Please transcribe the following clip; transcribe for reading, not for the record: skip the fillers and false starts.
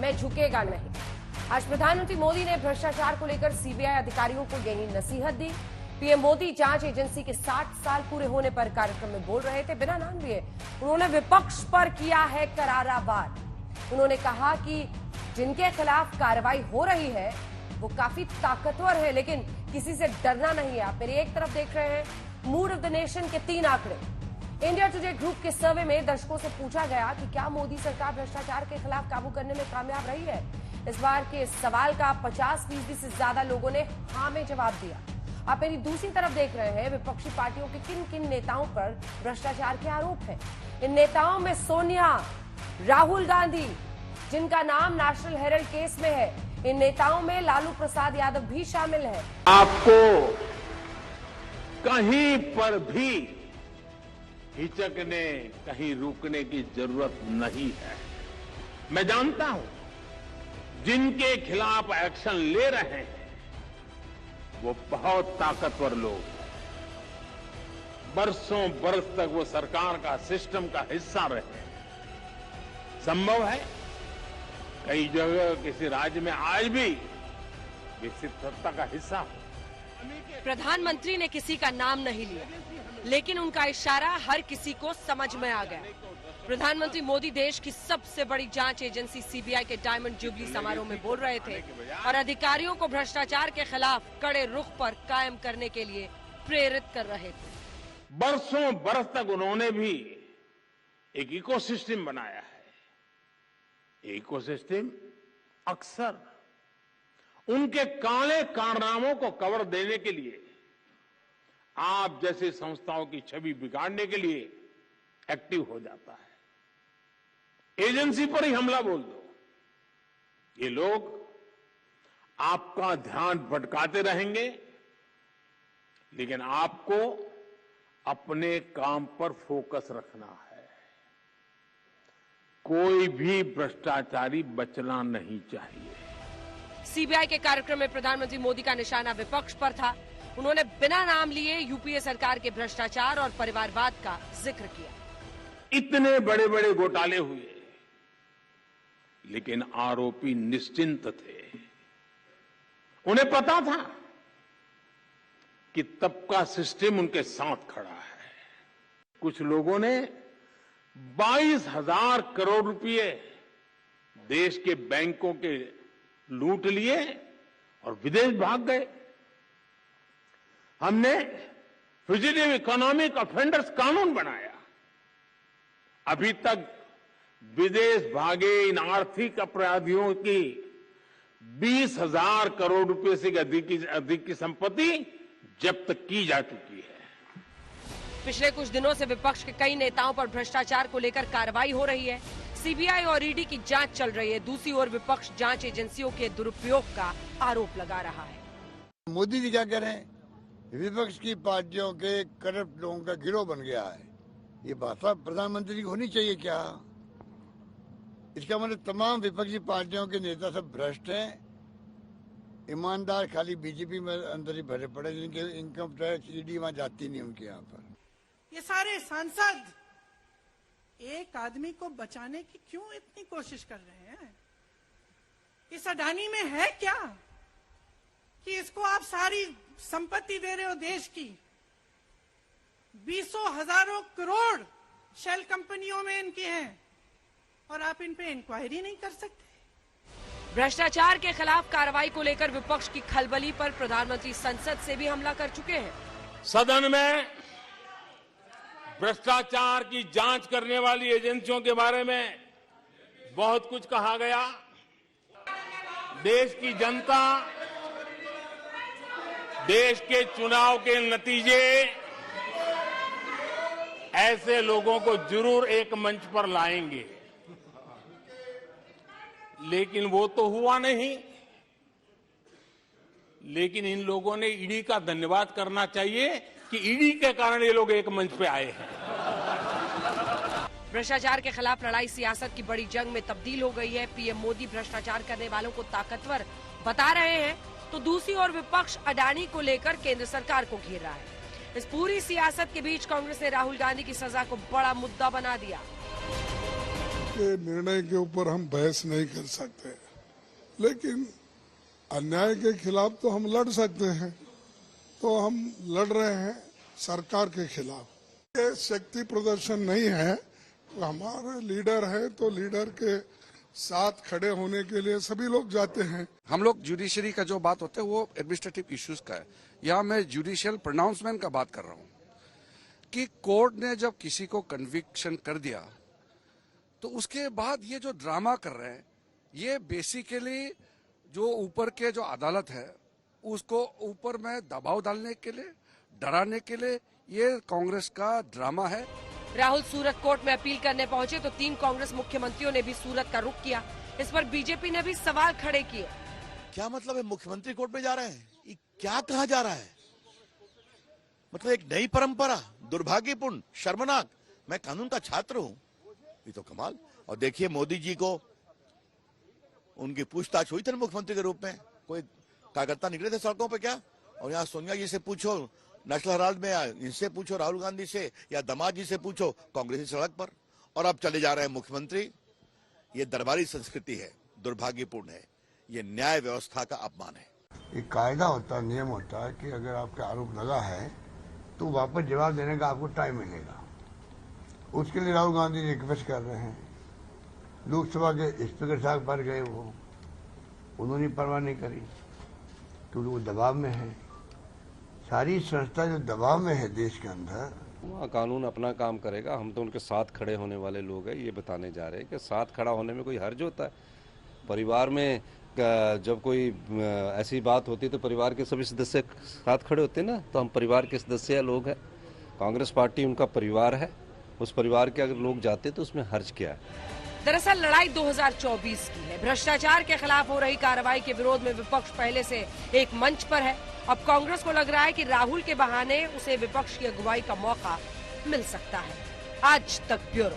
मैं झुकेगा नहीं। आज प्रधानमंत्री मोदी ने भ्रष्टाचार को लेकर सीबीआई अधिकारियों को यही नसीहत दी। पीएम मोदी जांच एजेंसी के 60 साल पूरे होने पर कार्यक्रम में बोल रहे थे। बिना नाम लिए उन्होंने विपक्ष पर किया है करारा वार। उन्होंने कहा कि जिनके खिलाफ कार्रवाई हो रही है वो काफी ताकतवर है, लेकिन किसी से डरना नहीं है। आप मेरी एक तरफ देख रहे हैं मूड ऑफ द नेशन के 3 आंकड़े। इंडिया टुडे ग्रुप के सर्वे में दर्शकों से पूछा गया कि क्या मोदी सरकार भ्रष्टाचार के खिलाफ काबू करने में कामयाब रही है। इस बार के सवाल का 50% से ज्यादा लोगों ने हाँ में जवाब दिया। आप मेरी दूसरी तरफ देख रहे हैं विपक्षी पार्टियों के किन किन नेताओं पर भ्रष्टाचार के आरोप हैं। इन नेताओं में सोनिया, राहुल गांधी, जिनका नाम नेशनल हेराल्ड केस में है, इन नेताओं में लालू प्रसाद यादव भी शामिल है। आपको कहीं पर भी हिचकने, कहीं रुकने की जरूरत नहीं है। मैं जानता हूं जिनके खिलाफ एक्शन ले रहे हैं वो बहुत ताकतवर लोग, बरसों बरस तक वो सरकार का, सिस्टम का हिस्सा रहे। संभव है कई जगह किसी राज्य में आज भी विकसित सत्ता का हिस्सा हो। प्रधानमंत्री ने किसी का नाम नहीं लिया, लेकिन उनका इशारा हर किसी को समझ में आ गया। प्रधानमंत्री मोदी देश की सबसे बड़ी जांच एजेंसी सीबीआई के डायमंड जुबली समारोह में बोल रहे थे और अधिकारियों को भ्रष्टाचार के खिलाफ कड़े रुख पर कायम करने के लिए प्रेरित कर रहे थे। बरसों बरस तक उन्होंने भी एक इकोसिस्टम बनाया है। इकोसिस्टम अक्सर उनके काले कारनामों को कवर देने के लिए, आप जैसे संस्थाओं की छवि बिगाड़ने के लिए एक्टिव हो जाता है। एजेंसी पर ही हमला बोल दो, ये लोग आपका ध्यान भटकाते रहेंगे, लेकिन आपको अपने काम पर फोकस रखना है। कोई भी भ्रष्टाचारी बचना नहीं चाहिए। सीबीआई के कार्यक्रम में प्रधानमंत्री मोदी का निशाना विपक्ष पर था। उन्होंने बिना नाम लिए यूपीए सरकार के भ्रष्टाचार और परिवारवाद का जिक्र किया। इतने बड़े बड़े घोटाले हुए, लेकिन आरोपी निश्चिंत थे। उन्हें पता था कि तब का सिस्टम उनके साथ खड़ा है। कुछ लोगों ने 22,000 करोड़ रुपए देश के बैंकों के लूट लिए और विदेश भाग गए। हमने फ्यूजिटिव इकोनॉमिक ऑफेंडर्स कानून बनाया। अभी तक विदेश भागे इन आर्थिक अपराधियों की 20,000 करोड़ रुपए से अधिक की संपत्ति जब्त की जा चुकी है। पिछले कुछ दिनों से विपक्ष के कई नेताओं पर भ्रष्टाचार को लेकर कार्रवाई हो रही है। सीबीआई और ईडी की जांच चल रही है। दूसरी ओर विपक्ष जांच एजेंसियों के दुरुपयोग का आरोप लगा रहा है। मोदी जी क्या कह रहे हैं? विपक्ष की पार्टियों के करप्ट लोगों का गिरोह बन गया है। ये भाषा प्रधानमंत्री की होनी चाहिए क्या? इसका मतलब तमाम विपक्षी पार्टियों के नेता सब भ्रष्ट हैं, ईमानदार खाली बीजेपी में अंदर ही भरे पड़े, जिनके इनकम टैक्स ईडी वहां जाती नहीं उनके यहाँ पर। ये सारे सांसद एक आदमी को बचाने की क्यों इतनी कोशिश कर रहे हैं? इस अडानी में है क्या कि इसको आप सारी संपत्ति दे रहे हो देश की? 20 हजारों करोड़ शेल कंपनियों में इनके हैं और आप इन पे इंक्वायरी नहीं कर सकते। भ्रष्टाचार के खिलाफ कार्रवाई को लेकर विपक्ष की खलबली पर प्रधानमंत्री संसद से भी हमला कर चुके हैं। सदन में भ्रष्टाचार की जांच करने वाली एजेंसियों के बारे में बहुत कुछ कहा गया। देश की जनता देश के चुनाव के नतीजे ऐसे लोगों को जरूर एक मंच पर लाएंगे, लेकिन वो तो हुआ नहीं। लेकिन इन लोगों ने ईडी का धन्यवाद करना चाहिए कि ईडी के कारण ये लोग एक मंच पे आए हैं। भ्रष्टाचार के खिलाफ लड़ाई सियासत की बड़ी जंग में तब्दील हो गई है। पीएम मोदी भ्रष्टाचार करने वालों को ताकतवर बता रहे हैं, तो दूसरी ओर विपक्ष अडानी को लेकर केंद्र सरकार को घेर रहा है। इस पूरी सियासत के बीच कांग्रेस ने राहुल गांधी की सजा को बड़ा मुद्दा बना दिया। के निर्णय के ऊपर हम बहस नहीं कर सकते, लेकिन अन्याय के खिलाफ तो हम लड़ सकते हैं। तो हम लड़ रहे हैं सरकार के खिलाफ। ये शक्ति प्रदर्शन नहीं है, हमारे लीडर है तो लीडर के साथ खड़े होने के लिए सभी लोग जाते हैं। हम लोग जुडिशरी का जो बात होता है वो एडमिनिस्ट्रेटिव इश्यूज का है। यहाँ मैं जुडिशियल प्रोनाउंसमेंट का बात कर रहा हूँ कि कोर्ट ने जब किसी को कन्विक्शन कर दिया तो उसके बाद ये जो ड्रामा कर रहे हैं, ये बेसिकली जो ऊपर के जो अदालत है उसको ऊपर में दबाव डालने के लिए, डराने के लिए ये कांग्रेस का ड्रामा है। राहुल सूरत कोर्ट में अपील करने पहुंचे तो 3 कांग्रेस मुख्यमंत्रियों ने भी सूरत का रुख किया। इस पर बीजेपी ने भी सवाल खड़े किए। क्या मतलब है मुख्यमंत्री कोर्ट में जा रहे हैं? ये क्या कहा जा रहा है? मतलब एक नई परंपरा, दुर्भाग्यपूर्ण, शर्मनाक। मैं कानून का छात्र हूं, ये तो कमाल। और देखिए मोदी जी को उनकी पूछताछ हुई थी मुख्यमंत्री के रूप में, कोई कार्यकर्ता निकले थे सड़कों पे क्या? और यहाँ सोनिया जी से पूछो, नेशनल हेराल्ड में इनसे पूछो, राहुल गांधी से या दामाद जी से पूछो, कांग्रेसी सड़क पर। और अब चले जा रहे हैं मुख्यमंत्री। ये दरबारी संस्कृति है, दुर्भाग्यपूर्ण है, ये न्याय व्यवस्था का अपमान है। एक कायदा होता है, नियम होता है कि अगर आपका आरोप लगा है तो वापस जवाब देने का आपको टाइम मिलेगा। उसके लिए राहुल गांधी रिक्वेस्ट कर रहे हैं। लोकसभा के स्पीकर साहब पर गए, वो उन्होंने परवाह नहीं करी क्योंकि वो दबाव में है। सारी संस्था जो दबाव में है देश के अंदर, वहाँ कानून अपना काम करेगा। हम तो उनके साथ खड़े होने वाले लोग हैं। ये बताने जा रहे हैं कि साथ खड़ा होने में कोई हर्ज होता है? परिवार में जब कोई ऐसी बात होती है तो परिवार के सभी सदस्य साथ खड़े होते हैं ना। तो हम परिवार के सदस्य लोग हैं। कांग्रेस पार्टी उनका परिवार है। उस परिवार के अगर लोग जाते तो उसमें हर्ज क्या है? दरअसल लड़ाई 2024 की है। भ्रष्टाचार के खिलाफ हो रही कार्रवाई के विरोध में विपक्ष पहले से एक मंच पर है। अब कांग्रेस को लग रहा है कि राहुल के बहाने उसे विपक्ष की अगुवाई का मौका मिल सकता है। आज तक ब्यूरो।